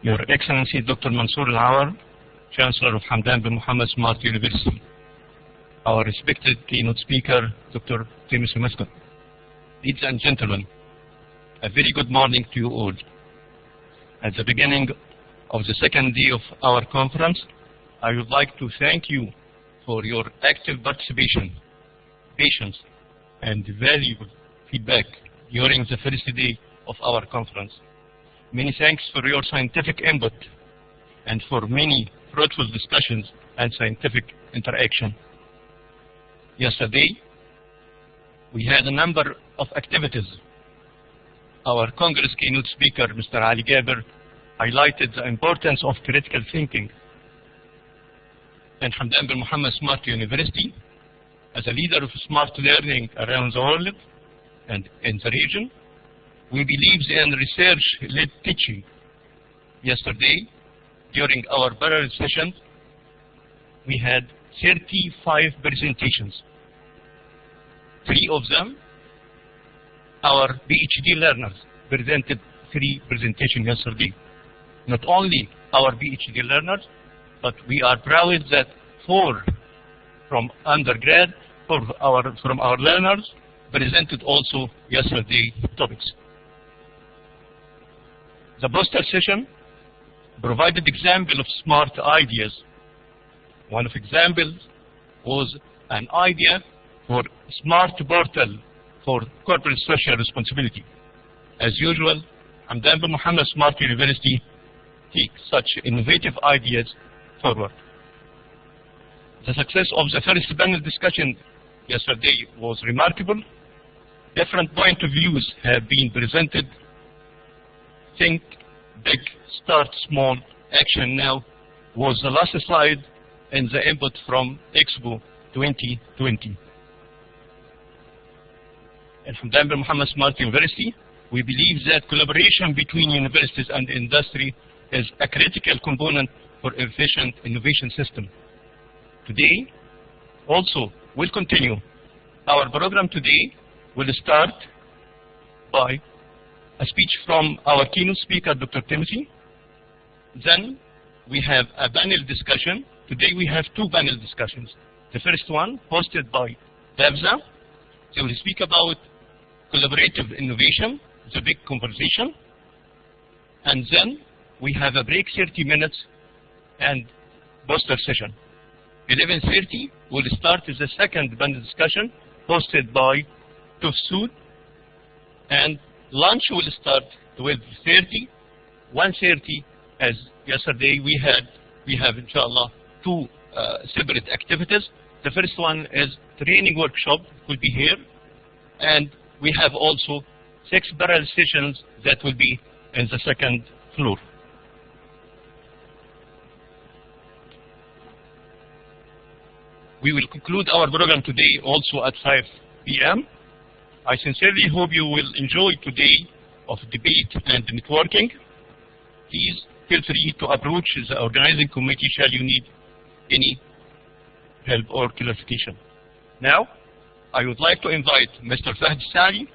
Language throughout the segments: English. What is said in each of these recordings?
Your Excellency Dr. Mansour Al-Awar, Chancellor of Hamdan bin Mohammed Smart University, our respected keynote speaker, Dr. Mescon. Ladies and gentlemen, a very good morning to you all. At the beginning of the second day of our conference, I would like to thank you for your active participation, patience, and valuable feedback during the first day of our conference. Many thanks for your scientific input and for many fruitful discussions and scientific interaction. Yesterday, we had a number of activities. Our Congress keynote speaker, Mr. Ali Gaber, highlighted the importance of critical thinking. And Hamdan bin Mohammed Smart University, as a leader of smart learning around the world and in the region, we believe in research-led teaching. Yesterday, during our parallel session, we had 35 presentations. 3 of them, our PhD learners presented 3 presentations yesterday. Not only our PhD learners, but we are proud that 4 from undergrad, from our learners, presented also yesterday topics. The poster session provided example of smart ideas. One of examples was an idea for smart portal for corporate social responsibility. As usual, Hamdan bin Mohammed Smart University takes such innovative ideas forward. The success of the first panel discussion yesterday was remarkable. Different point of views have been presented. Think big, start small, action now was the last slide in the input from Expo 2020. At Hamdan bin Mohammed Smart University, we believe that collaboration between universities and industry is a critical component for efficient innovation system. Today, also, we'll continue. Our program today will start by a speech from our keynote speaker, Dr. Timothy. Then we have a panel discussion. Today we have 2 panel discussions. The first one, hosted by Dabza. They will speak about collaborative innovation, the big conversation. And then we have a break, 30 minutes, and poster session. 11:30, we'll start with the second panel discussion, hosted by Tufsud. And lunch will start 12:30, 1:30. As yesterday we have inshallah 2 separate activities. The first one is training workshop, will be here, and we have also 6 parallel sessions that will be in the second floor. We will conclude our program today also at 5 p.m. I sincerely hope you will enjoy today of debate and networking. Please feel free to approach the organizing committee should you need any help or clarification. Now, I would like to invite Mr. Fahd Sali,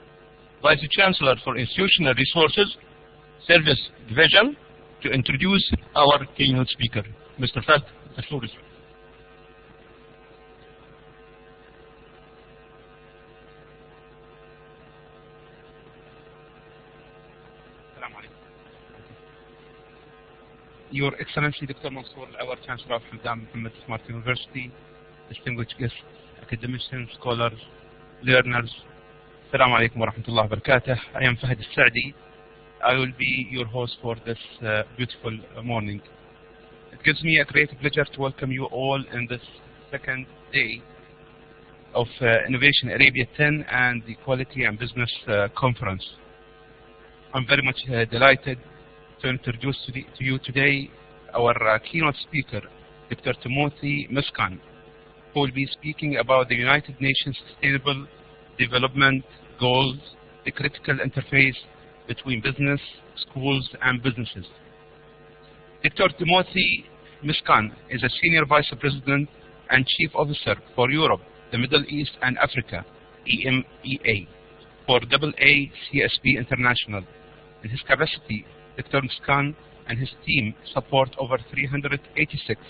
Vice Chancellor for Institutional Resources, Service Division, to introduce our keynote speaker. Mr. Fahd, the floor is yours. Your Excellency Dr. Mansour Al-Awar, Chancellor of Hamdan bin Mohammed Smart University, distinguished guests, academicians, scholars, learners, Assalamu alaikum wa rahmatullahi wa barakatuh. I am Fahd Sali. I will be your host for this beautiful morning. It gives me a great pleasure to welcome you all in this second day of Innovation Arabia 10 and the Quality and Business Conference. I'm very much delighted to introduce to you today our keynote speaker, Dr. Timothy Mescon, who will be speaking about the United Nations Sustainable Development Goals, the critical interface between business, schools, and businesses. Dr. Timothy Mescon is a Senior Vice President and Chief Officer for Europe, the Middle East, and Africa, EMEA, for AACSB International, In his capacity, Dr. Mescon and his team support over 386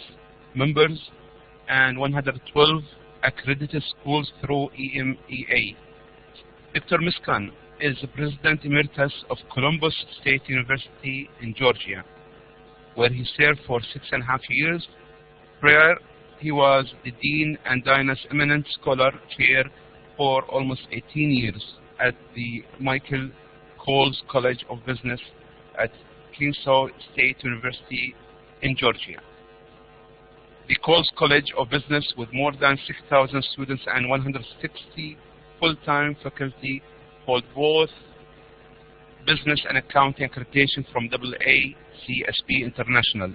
members and 112 accredited schools through EMEA. Dr. Mescon is the President Emeritus of Columbus State University in Georgia, where he served for 6.5 years. Prior, he was the Dean and Dinah's Eminent Scholar Chair for almost 18 years at the Michael Coles College of Business at Kennesaw State University in Georgia. The Coles College of Business, with more than 6,000 students and 160 full-time faculty, hold both business and accounting accreditation from AACSB International.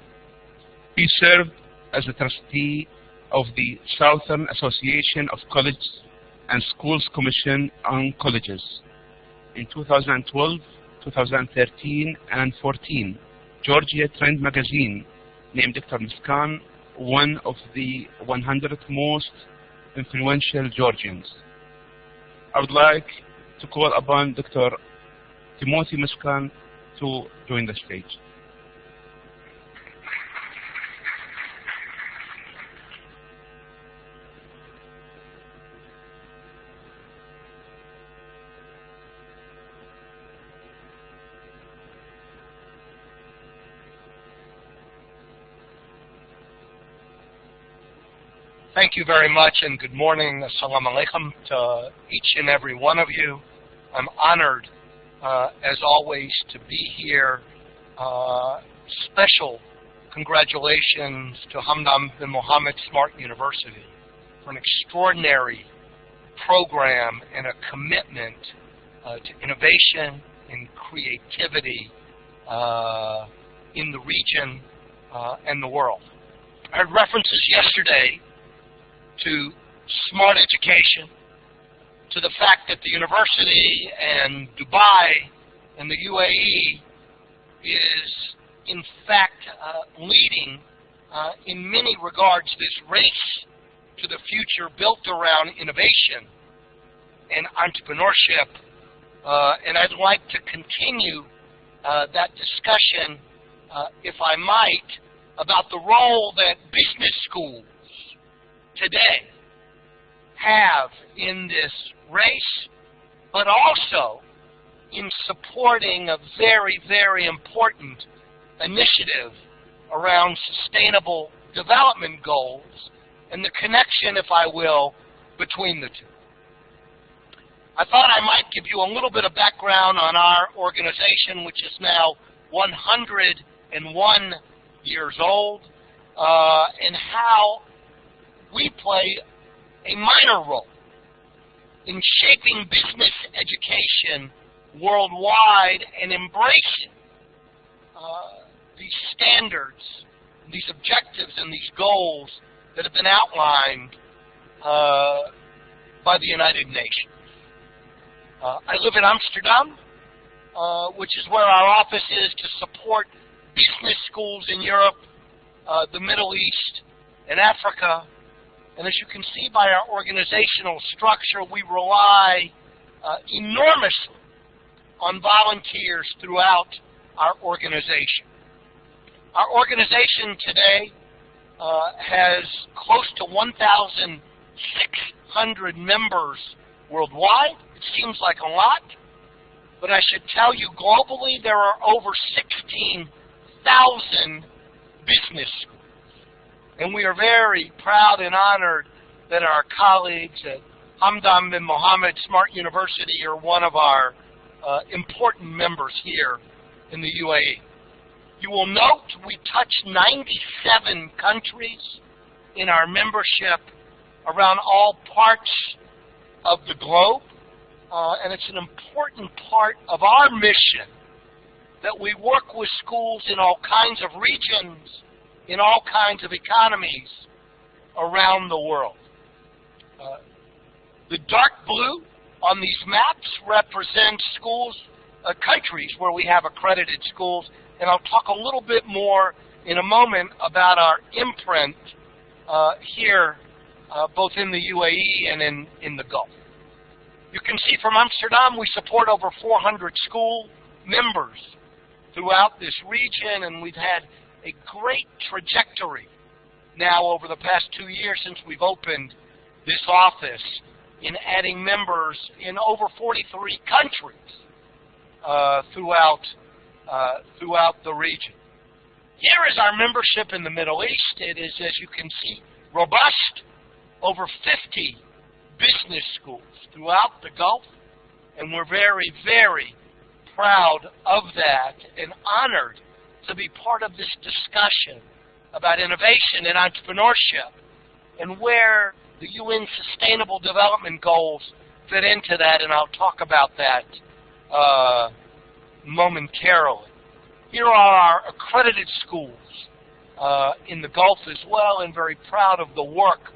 He served as a trustee of the Southern Association of Colleges and Schools Commission on Colleges. In 2012, 2013, and 14, Georgia Trend magazine named Dr. Mescon one of the 100 most influential Georgians. I would like to call upon Dr. Timothy Mescon to join the stage. Thank you very much, and good morning. Assalamu alaikum to each and every one of you. I'm honored, as always, to be here. Special congratulations to Hamdan bin Mohammed Smart University for an extraordinary program and a commitment to innovation and creativity in the region and the world. I heard references yesterday to smart education, to the fact that the university and Dubai and the UAE is in fact leading in many regards this race to the future built around innovation and entrepreneurship, and I'd like to continue that discussion, if I might, about the role that business schools today have in this race, but also in supporting a very, very important initiative around sustainable development goals and the connection, if I will, between the two. I thought I might give you a little bit of background on our organization, which is now 101 years old, and how we play a minor role in shaping business education worldwide and embracing these standards, these objectives, and these goals that have been outlined by the United Nations. I live in Amsterdam, which is where our office is to support business schools in Europe, the Middle East, and Africa. And as you can see by our organizational structure, we rely enormously on volunteers throughout our organization. Our organization today has close to 1,600 members worldwide. It seems like a lot, but I should tell you globally there are over 16,000 business schools. And we are very proud and honored that our colleagues at Hamdan bin Mohammed Smart University are one of our important members here in the UAE. You will note we touch 97 countries in our membership around all parts of the globe, and it's an important part of our mission that we work with schools in all kinds of regions, in all kinds of economies around the world. The dark blue on these maps represents schools, countries where we have accredited schools, and I'll talk a little bit more in a moment about our imprint here, both in the UAE and in the Gulf. You can see from Amsterdam we support over 400 schools members throughout this region, and we've had a great trajectory now over the past 2 years since we've opened this office in adding members in over 43 countries throughout the region. Here is our membership in the Middle East. It is, as you can see, robust. Over 50 business schools throughout the Gulf, and we're very, very proud of that and honored to be part of this discussion about innovation and entrepreneurship and where the UN Sustainable Development Goals fit into that, and I'll talk about that momentarily. Here are our accredited schools in the Gulf as well, and very proud of the work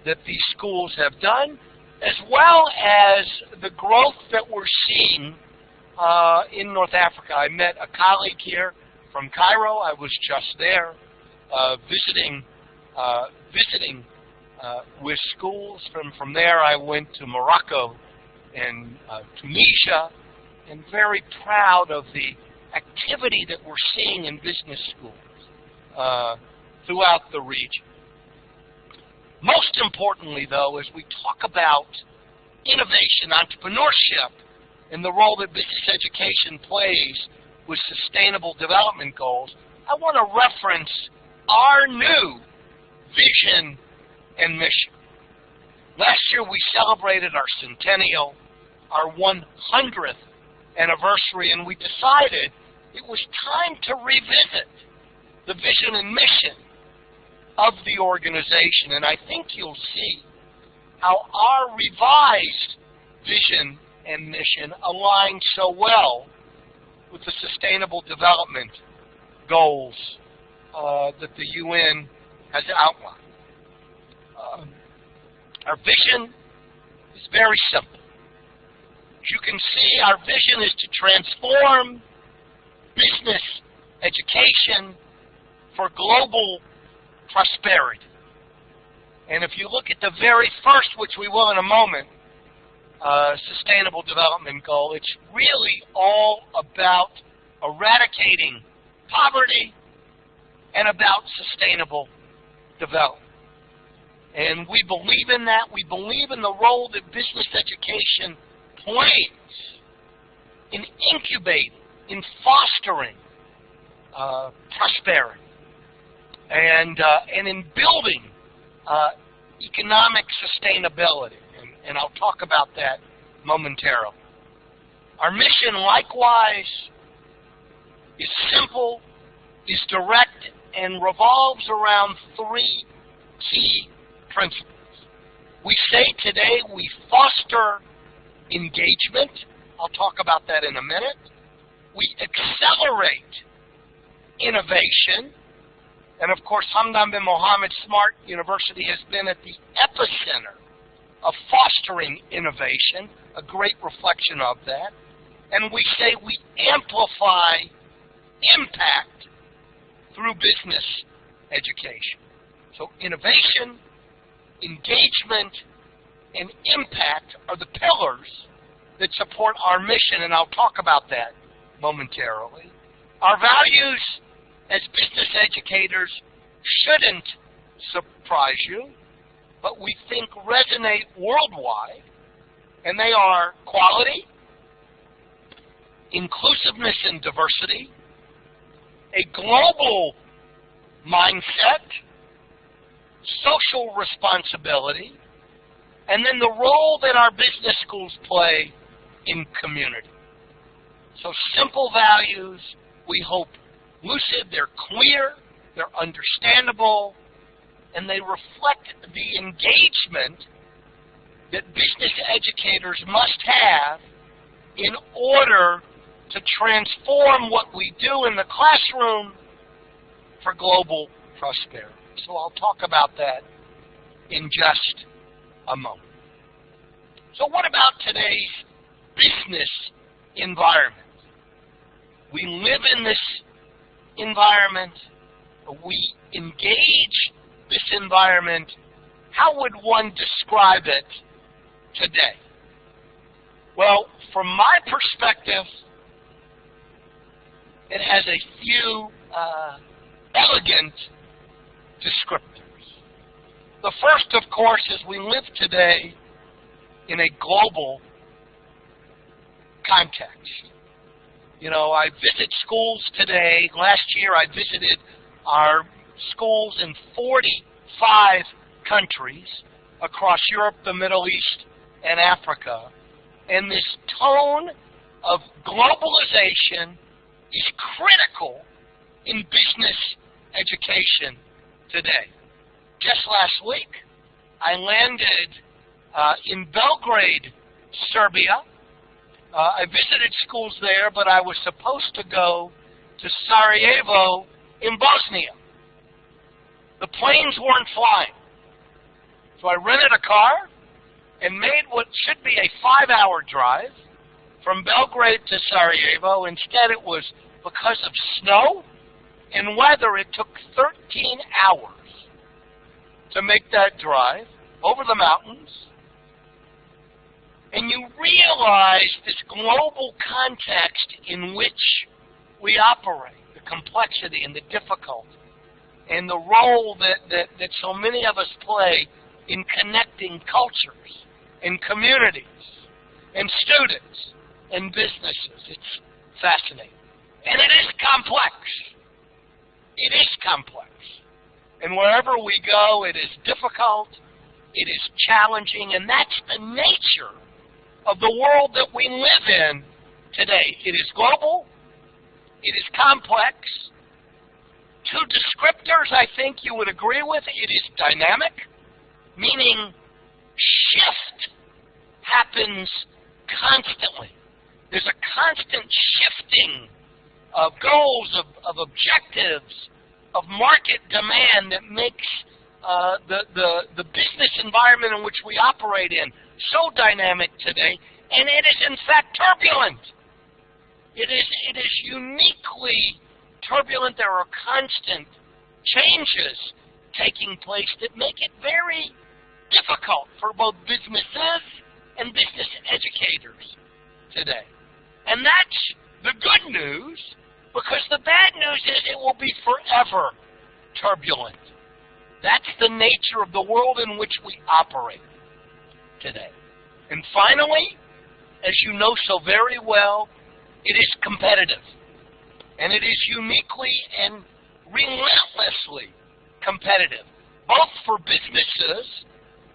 that these schools have done, as well as the growth that we're seeing in North Africa. I met a colleague here from Cairo. I was just there visiting with schools. From there, I went to Morocco and Tunisia, and very proud of the activity that we're seeing in business schools throughout the region. Most importantly, though, as we talk about innovation, entrepreneurship, and the role that business education plays with sustainable development goals, I want to reference our new vision and mission. Last year, we celebrated our centennial, our 100th anniversary, and we decided it was time to revisit the vision and mission of the organization, and I think you'll see how our revised vision and mission align so well with the Sustainable Development Goals that the UN has outlined. Our vision is very simple. As you can see, our vision is to transform business education for global prosperity. And if you look at the very first, which we will in a moment, Sustainable Development Goal, it's really all about eradicating poverty and about sustainable development. And we believe in that. We believe in the role that business education plays in incubating, in fostering prosperity, and in building economic sustainability. And I'll talk about that momentarily. Our mission, likewise, is simple, is direct, and revolves around three key principles. We say today we foster engagement. I'll talk about that in a minute. We accelerate innovation. And of course, Hamdan bin Mohammed Smart University has been at the epicenter of fostering innovation, a great reflection of that. And we say we amplify impact through business education. So innovation, engagement, and impact are the pillars that support our mission, and I'll talk about that momentarily. Our values as business educators shouldn't surprise you, but we think resonate worldwide, and they are quality, inclusiveness and diversity, a global mindset, social responsibility, and then the role that our business schools play in community. So simple values, we hope lucid, they're clear, they're understandable, and they reflect the engagement that business educators must have in order to transform what we do in the classroom for global prosperity. So I'll talk about that in just a moment. So what about today's business environment? We live in this environment. We engage this environment. How would one describe it today? Well, from my perspective, it has a few elegant descriptors. The first, of course, is we live today in a global context. You know, I visit schools today. Last year I visited our schools in 45 countries across Europe, the Middle East, and Africa. And this tone of globalization is critical in business education today. Just last week, I landed in Belgrade, Serbia. I visited schools there, but I was supposed to go to Sarajevo in Bosnia. The planes weren't flying. So I rented a car and made what should be a 5-hour drive from Belgrade to Sarajevo. Instead, it was because of snow and weather, it took 13 hours to make that drive over the mountains. And you realize this global context in which we operate, the complexity and the difficulty, and the role that so many of us play in connecting cultures and communities and students and businesses. It's fascinating. And it is complex. It is complex. And wherever we go, it is difficult, it is challenging, and that's the nature of the world that we live in today. It is global, it is complex. Two descriptors I think you would agree with. It is dynamic, meaning shift happens constantly. There's a constant shifting of goals, of objectives, of market demand that makes the business environment in which we operate in so dynamic today, and it is in fact turbulent. It is uniquely turbulent. There are constant changes taking place that make it very difficult for both businesses and business educators today. And that's the good news, because the bad news is it will be forever turbulent. That's the nature of the world in which we operate today. And finally, as you know so very well, it is competitive. And it is uniquely and relentlessly competitive, both for businesses,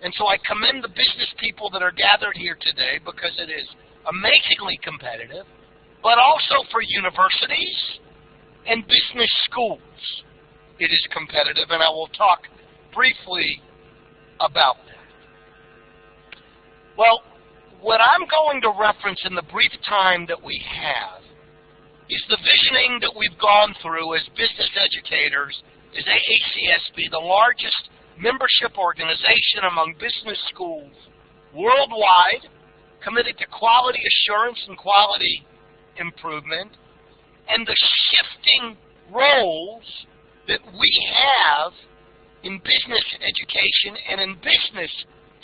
and so I commend the business people that are gathered here today because it is amazingly competitive, but also for universities and business schools. It is competitive, and I will talk briefly about that. Well, what I'm going to reference in the brief time that we have is the visioning that we've gone through as business educators, as AACSB, the largest membership organization among business schools worldwide, committed to quality assurance and quality improvement, and the shifting roles that we have in business education and in business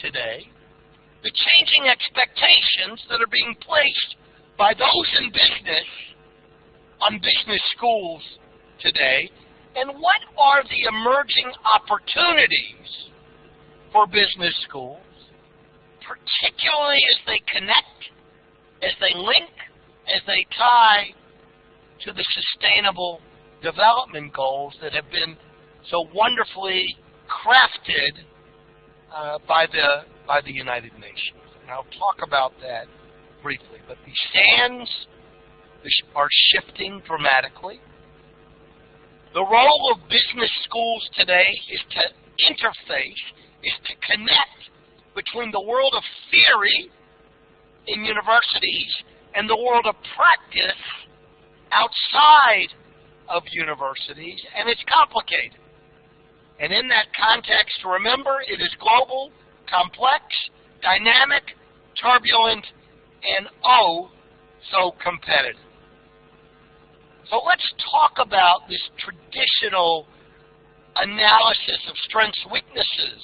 today, the changing expectations that are being placed by those in business on business schools today, and what are the emerging opportunities for business schools, particularly as they connect, as they link, as they tie to the sustainable development goals that have been so wonderfully crafted by the United Nations. And I'll talk about that briefly. But the sands are shifting dramatically. The role of business schools today is to interface, is to connect between the world of theory in universities and the world of practice outside of universities, and it's complicated. And in that context, remember, it is global, complex, dynamic, turbulent, and oh, so competitive. So let's talk about this traditional analysis of strengths, weaknesses,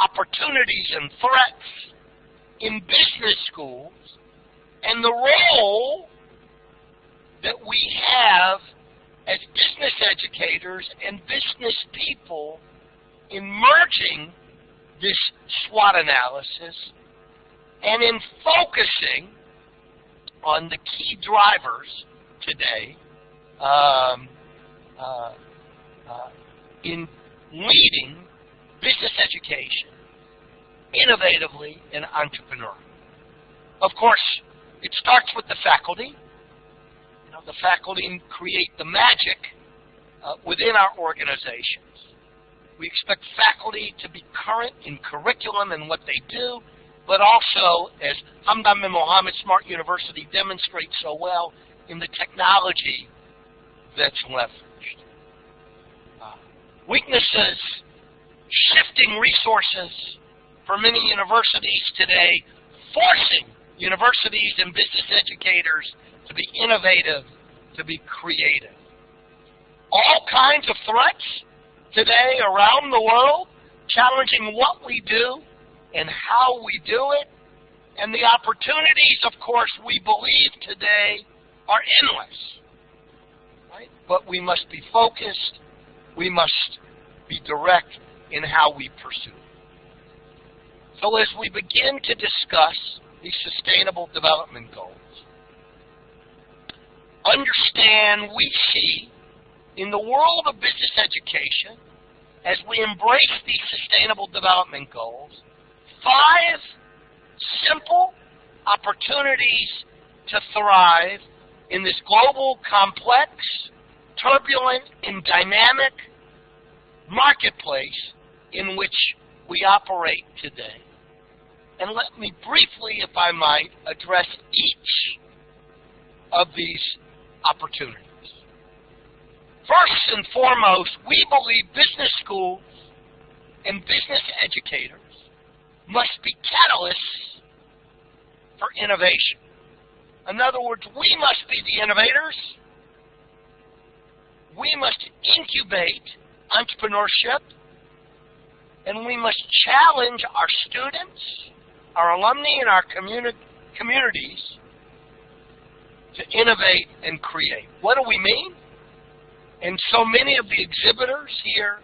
opportunities, and threats in business schools, and the role that we have as business educators and business people in merging this SWOT analysis and in focusing on the key drivers today in leading business education innovatively and entrepreneurially. Of course, it starts with the faculty. You know, the faculty create the magic within our organizations. We expect faculty to be current in curriculum and what they do, but also, as Hamdan bin Mohammed Smart University demonstrates so well, in the technology that's leveraged. Weaknesses, shifting resources for many universities today, forcing universities and business educators to be innovative, to be creative. All kinds of threats today around the world, challenging what we do and how we do it. And the opportunities, of course, we believe today are endless. Right? But we must be focused. We must be direct in how we pursue. So as we begin to discuss these Sustainable Development Goals, understand we see in the world of business education, as we embrace these Sustainable Development Goals, 5 simple opportunities to thrive in this global, complex, turbulent, and dynamic marketplace in which we operate today. And let me briefly, if I might, address each of these opportunities. First and foremost, we believe business schools and business educators must be catalysts for innovation. In other words, we must be the innovators. We must incubate entrepreneurship, and we must challenge our students, our alumni, and our communities to innovate and create. What do we mean? And so many of the exhibitors here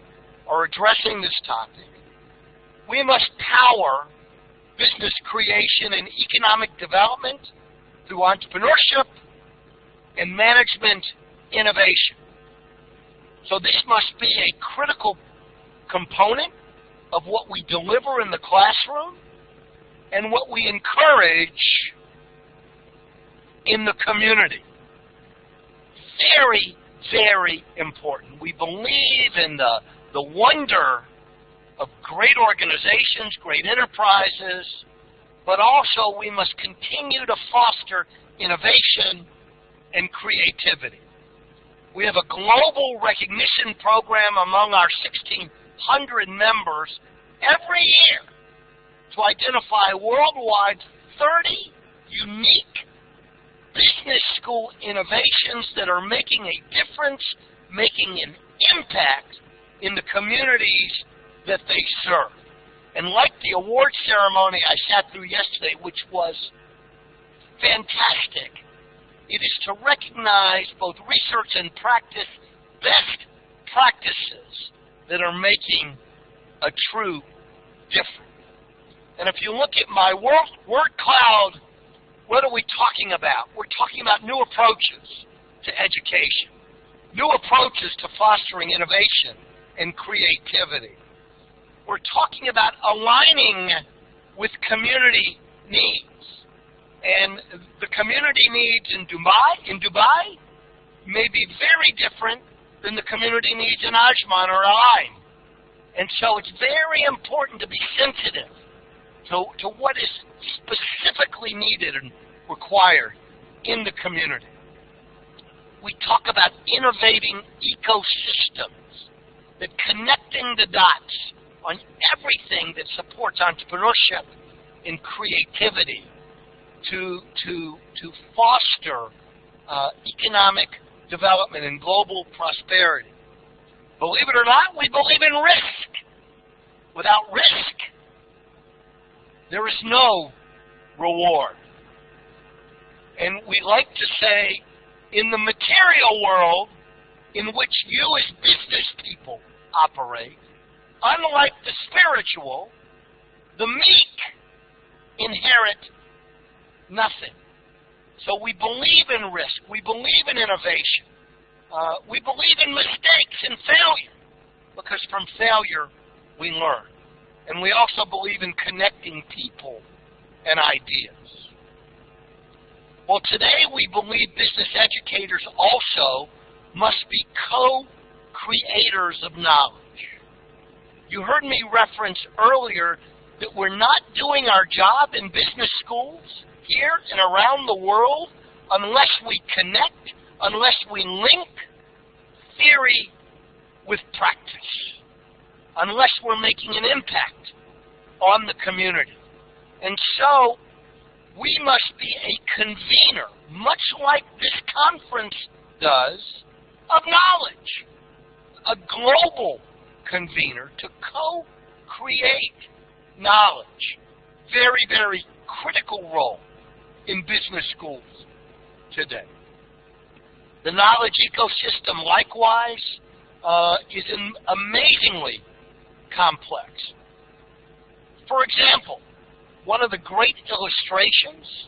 are addressing this topic. We must power business creation and economic development through entrepreneurship and management innovation. So this must be a critical component of what we deliver in the classroom and what we encourage in the community. Very, very important. We believe in the wonder of great organizations, great enterprises, but also we must continue to foster innovation and creativity. We have a global recognition program among our 1,600 members every year to identify worldwide 30 unique business school innovations that are making a difference, making an impact in the communities that they serve. And like the award ceremony I sat through yesterday, which was fantastic, it is to recognize both research and practice best practices that are making a true difference. And if you look at my word cloud, what are we talking about? We're talking about new approaches to education, new approaches to fostering innovation and creativity. We're talking about aligning with community needs. And the community needs in Dubai may be very different than the community needs in Ajman or Al-Ain. And so it's very important to be sensitive to what is specifically needed and required in the community. We talk about innovating ecosystems, that connecting the dots on everything that supports entrepreneurship and creativity to foster economic development and global prosperity. Believe it or not, we believe in risk. Without risk, there is no reward. And we like to say, in the material world, in which you as business people operate, unlike the spiritual, the meek inherit nothing. So we believe in risk. We believe in innovation. We believe in mistakes and failure, because from failure we learn. And we also believe in connecting people and ideas. Well, today we believe business educators also must be co-creators of knowledge. You heard me reference earlier that we're not doing our job in business schools here and around the world unless we connect, unless we link theory with practice, unless we're making an impact on the community. And so we must be a convener, much like this conference does, of knowledge, a global convener to co-create knowledge. Very, very critical role in business schools today. The knowledge ecosystem, likewise, is amazingly complex. For example, one of the great illustrations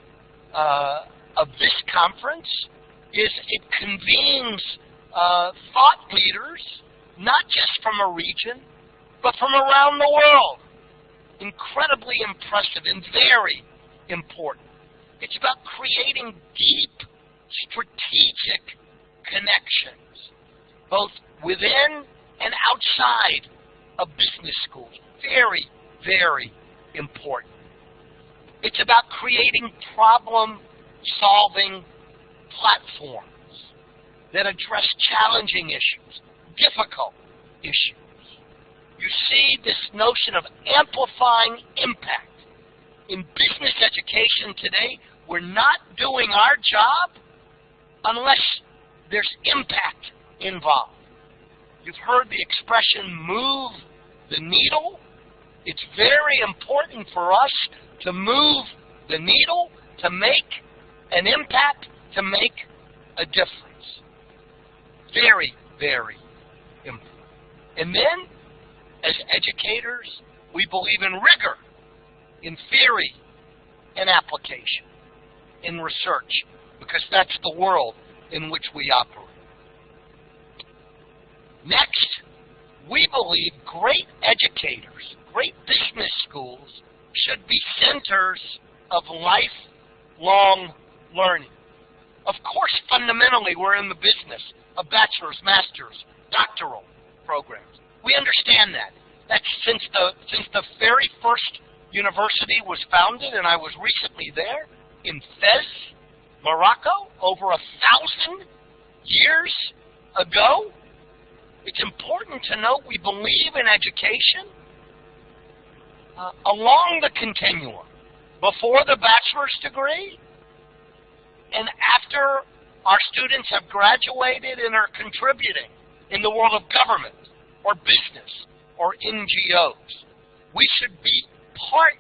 of this conference is it convenes thought leaders, not just from a region, but from around the world. Incredibly impressive and very important. It's about creating deep, strategic connections, both within and outside of business schools. Very, very important. It's about creating problem-solving platforms that address challenging issues, difficult issues. You see this notion of amplifying impact. In business education today, we're not doing our job unless there's impact involved. You've heard the expression, move the needle. It's very important for us to move the needle, to make an impact, to make a difference. Very, very important. And then, as educators, we believe in rigor, in theory, and application, in research, because that's the world in which we operate. Next, we believe great educators, great business schools, should be centers of lifelong learning. Of course, fundamentally, we're in the business of bachelor's, master's, doctoral programs. We understand that. That's since the very first university was founded, and I was recently there in Fez, Morocco, over 1,000 years ago. It's important to note we believe in education along the continuum, before the bachelor's degree and after our students have graduated and are contributing in the world of government or business or NGOs. We should be part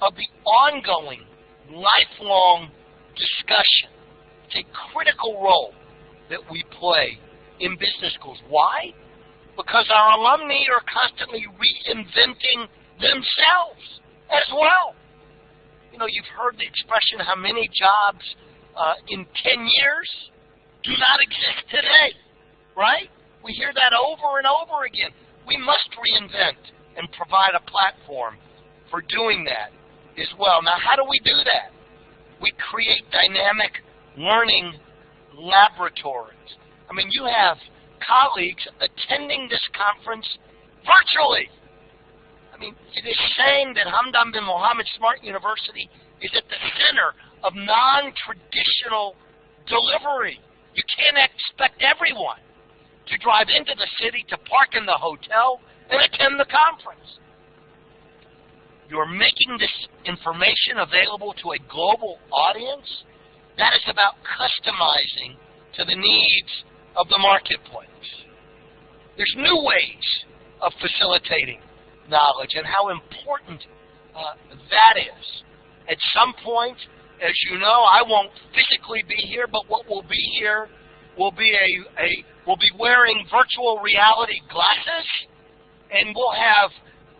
of the ongoing, lifelong discussion. It's a critical role that we play in business schools. Why? Because our alumni are constantly reinventing themselves as well. You know, you've heard the expression, how many jobs in 10 years do not exist today, right? We hear that over and over again. We must reinvent and provide a platform for doing that as well. Now, how do we do that? We create dynamic learning laboratories. I mean, you have colleagues attending this conference virtually. I mean, it is saying that Hamdan bin Mohammed Smart University is at the center of non-traditional delivery. You can't expect everyone to drive into the city, to park in the hotel, and attend the conference. You're making this information available to a global audience. That is about customizing to the needs of the marketplace. There's new ways of facilitating knowledge and how important that is. At some point, as you know, I won't physically be here, but what will be here will be wearing virtual reality glasses, and we'll have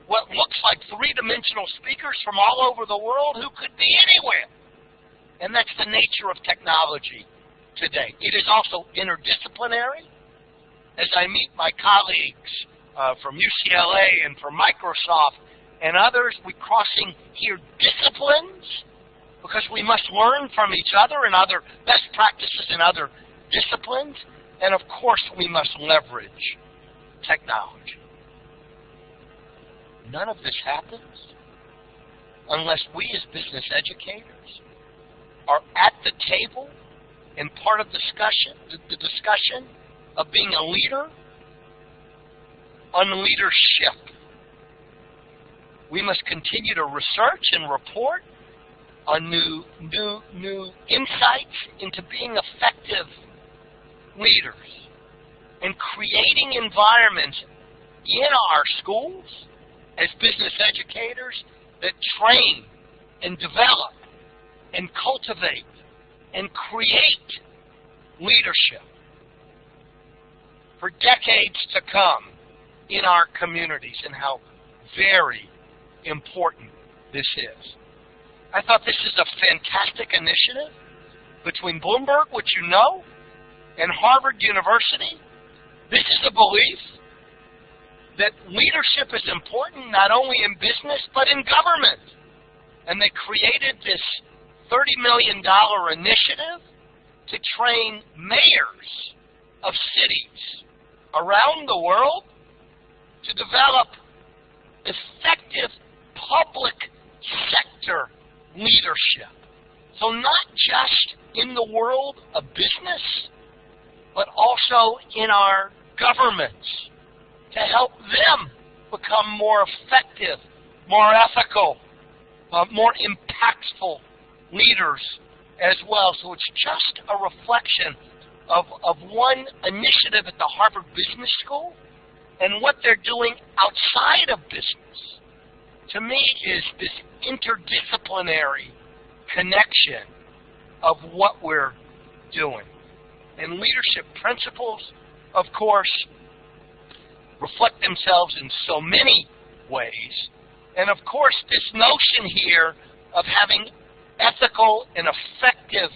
what looks like three-dimensional speakers from all over the world who could be anywhere. And that's the nature of technology today. It is also interdisciplinary. As I meet my colleagues from UCLA and from Microsoft and others, we're crossing here disciplines because we must learn from each other and other best practices in other disciplines. And of course, we must leverage technology. None of this happens unless we as business educators are at the table and part of the discussion of being a leader on leadership. We must continue to research and report on new insights into being effective leaders and creating environments in our schools as business educators that train and develop and cultivate and create leadership for decades to come in our communities, and how very important this is. I thought this is a fantastic initiative between Bloomberg, which you know, and Harvard University. This is a belief that leadership is important not only in business but in government. And they created this $30 million initiative to train mayors of cities around the world to develop effective public sector leadership. So not just in the world of business, but also in our governments, to help them become more effective, more ethical, more impactful leaders as well. So it's just a reflection of one initiative at the Harvard Business School, and what they're doing outside of business, to me, is this interdisciplinary connection of what we're doing. And leadership principles, of course, reflect themselves in so many ways. And of course, this notion here of having ethical and effective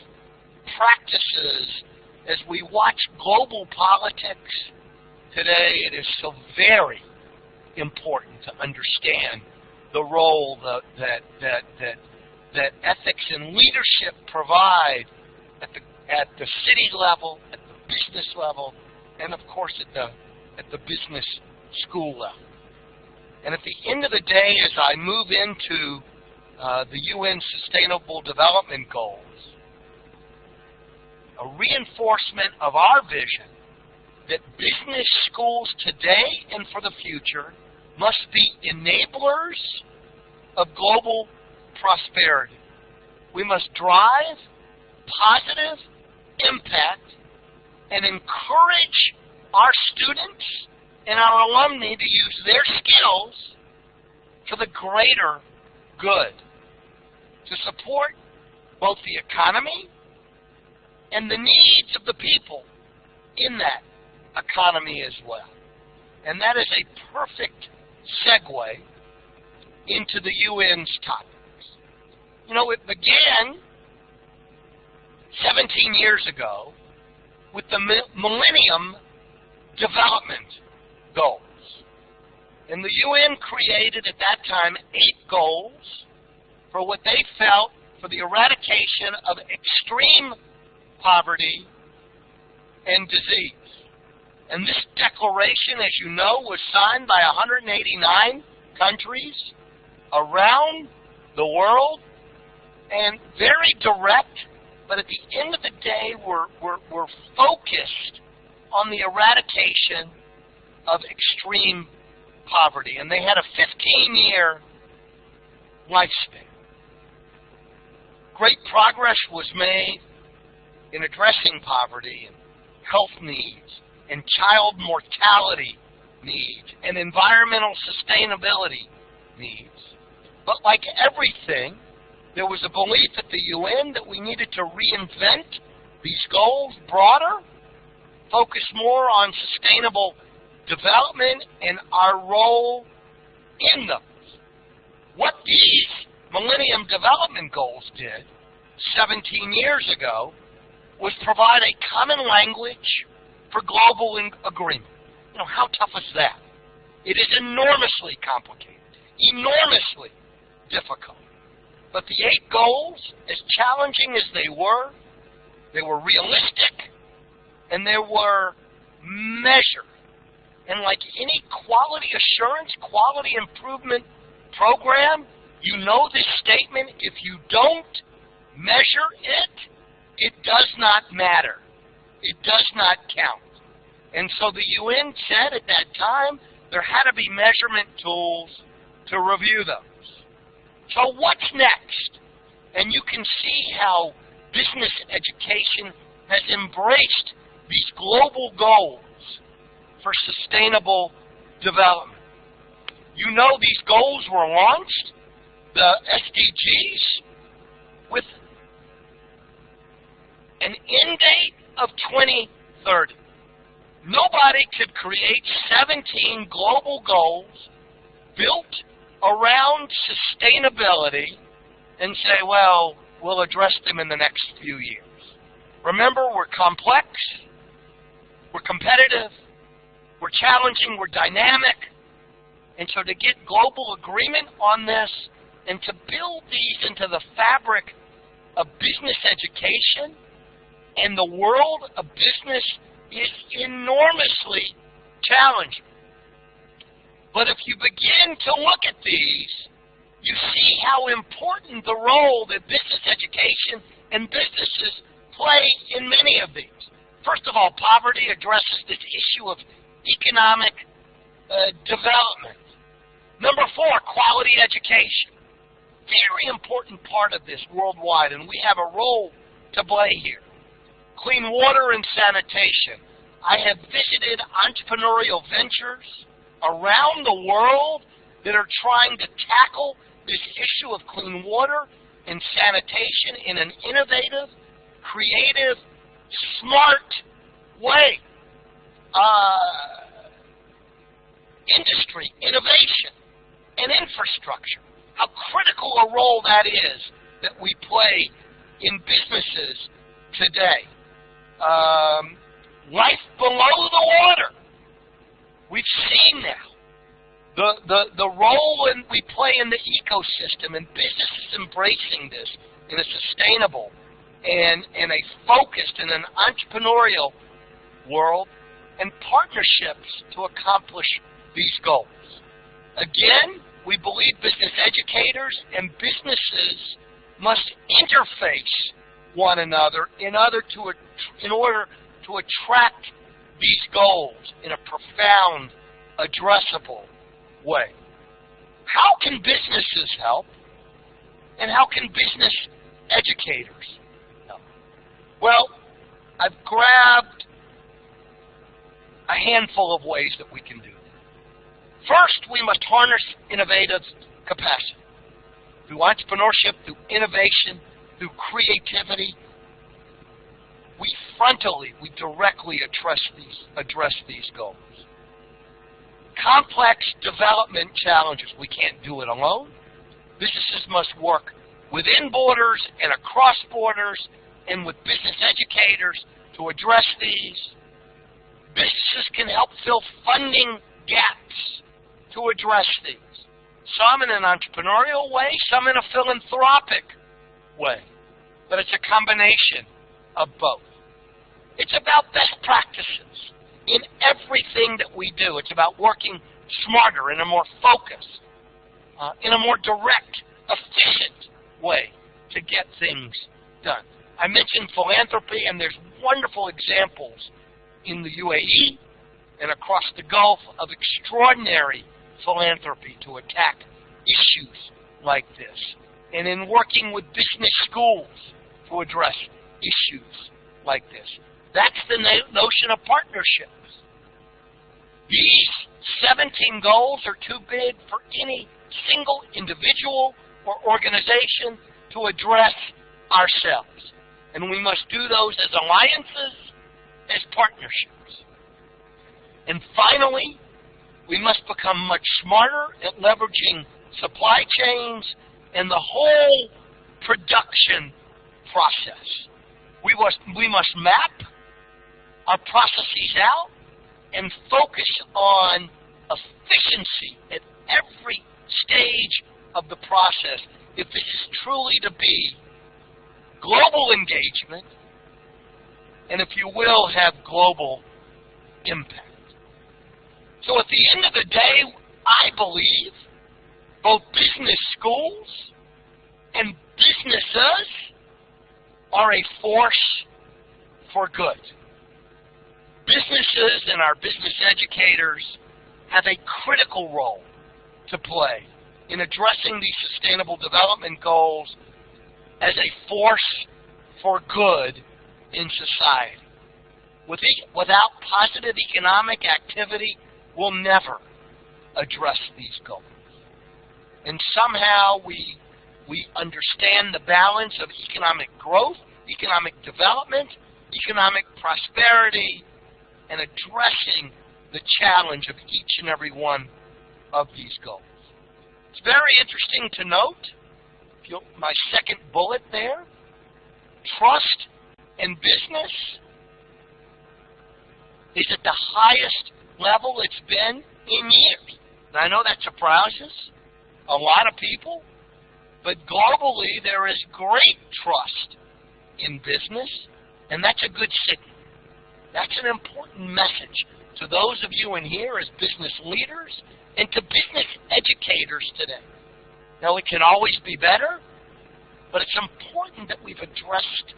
practices as we watch global politics today, it is so very important to understand the role that ethics and leadership provide at the city level, at the business level, and of course at the business school level. And at the end of the day, as I move into the UN Sustainable Development Goals, a reinforcement of our vision that business schools today and for the future must be enablers of global prosperity. We must drive positive impact and encourage our students and our alumni to use their skills for the greater good, to support both the economy and the needs of the people in that economy as well. And that is a perfect segue into the UN's topics. You know, it began 17 years ago with the Millennium Development Goals. And the UN created at that time 8 goals for what they felt for the eradication of extreme poverty and disease. And this declaration, as you know, was signed by 189 countries around the world, and very direct, but at the end of the day, we're focused on the eradication of extreme poverty. And they had a 15-year lifespan. Great progress was made in addressing poverty and health needs and child mortality needs and environmental sustainability needs. But like everything, there was a belief at the UN that we needed to reinvent these goals broader focus more on sustainable development and our role in those. What these Millennium Development Goals did 17 years ago was provide a common language for global agreement. You know, how tough is that? It is enormously complicated, enormously difficult. But the 8 goals, as challenging as they were realistic, and they were measured. And like any quality assurance, quality improvement program, you know this statement: if you don't measure it, it does not matter. It does not count. And so the UN said at that time there had to be measurement tools to review those. So what's next? And you can see how business education has embraced these global goals for sustainable development. You know these goals were launched, the SDGs, with an end date of 2030. Nobody could create 17 global goals built around sustainability and say, well, we'll address them in the next few years. Remember, we're complex, we're competitive, we're challenging, we're dynamic, and so to get global agreement on this and to build these into the fabric of business education and the world of business is enormously challenging. But if you begin to look at these, you see how important the role that business education and businesses play in many of these. First of all, poverty addresses this issue of economic development. Number 4, quality education. Very important part of this worldwide, and we have a role to play here. Clean water and sanitation. I have visited entrepreneurial ventures around the world that are trying to tackle this issue of clean water and sanitation in an innovative, creative, smart way. Industry, innovation, and infrastructure. How critical a role that is that we play in businesses today. Life below the water. We've seen now the role we play in the ecosystem, and businesses embracing this in a sustainable and a focused and an entrepreneurial world, and partnerships to accomplish these goals. Again, we believe business educators and businesses must interface one another in order to attract these goals in a profound, addressable way. How can businesses help? And how can business educators help? Well, I've grabbed a handful of ways that we can do that. First, we must harness innovative capacity. Through entrepreneurship, through innovation, through creativity, we directly address these goals. Complex development challenges, we can't do it alone. Businesses must work within borders and across borders and with business educators to address these. Businesses can help fill funding gaps to address these. Some in an entrepreneurial way, some in a philanthropic way. But it's a combination of both. It's about best practices in everything that we do. It's about working smarter, in a more focused, in a more direct, efficient way to get things done. I mentioned philanthropy, and there's wonderful examples in the UAE and across the Gulf of extraordinary philanthropy to attack issues like this. And in working with business schools to address issues like this. That's the notion of partnerships. These 17 goals are too big for any single individual or organization to address ourselves. And we must do those as alliances as partnerships. And finally, we must become much smarter at leveraging supply chains and the whole production process. We must map our processes out and focus on efficiency at every stage of the process if this is truly to be global engagement and, if you will, have global impact. So at the end of the day, I believe both business schools and businesses are a force for good. Businesses and our business educators have a critical role to play in addressing these sustainable development goals as a force for good in society. Without positive economic activity, we'll never address these goals. And somehow we understand the balance of economic growth, economic development, economic prosperity, and addressing the challenge of each and every one of these goals. It's very interesting to note, my second bullet there, trust in business is at the highest level it's been in years. And I know that surprises a lot of people, but globally there is great trust in business, and that's a good signal. That's an important message to those of you in here as business leaders and to business educators today. Now, it can always be better, but it's important that we've addressed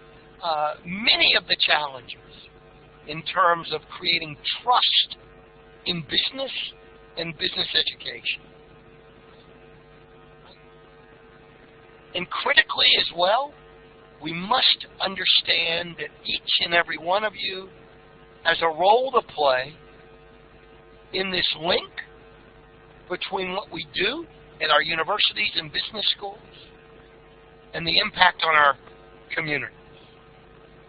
many of the challenges in terms of creating trust in business and business education. And critically as well, we must understand that each and every one of you has a role to play in this link between what we do at our universities and business schools and the impact on our communities.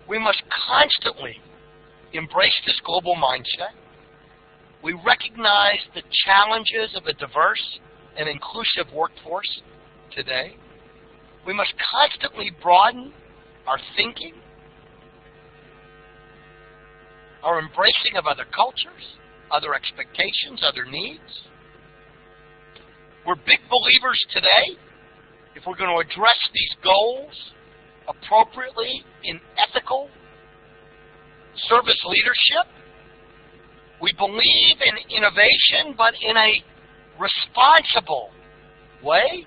We must constantly embrace this global mindset. We recognize the challenges of a diverse and inclusive workforce today. We must constantly broaden our thinking, our embracing of other cultures, other expectations, other needs. We're big believers today, if we're going to address these goals appropriately in ethical service leadership, we believe in innovation, but in a responsible way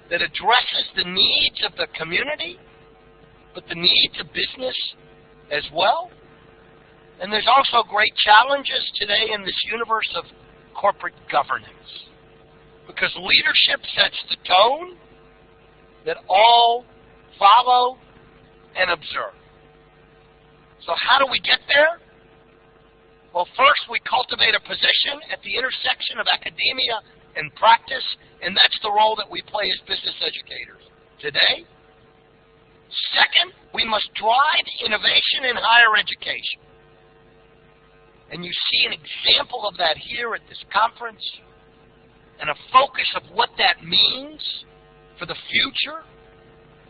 that addresses the needs of the community, but the needs of business as well. And there's also great challenges today in this universe of corporate governance, because leadership sets the tone that all follow and observe. So how do we get there? Well, first we cultivate a position at the intersection of academia and practice, and that's the role that we play as business educators today. Second, we must drive innovation in higher education. And you see an example of that here at this conference, and a focus of what that means for the future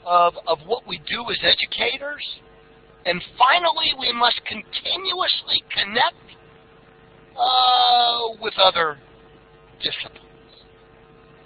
of what we do as educators. And finally, we must continuously connect with other disciplines.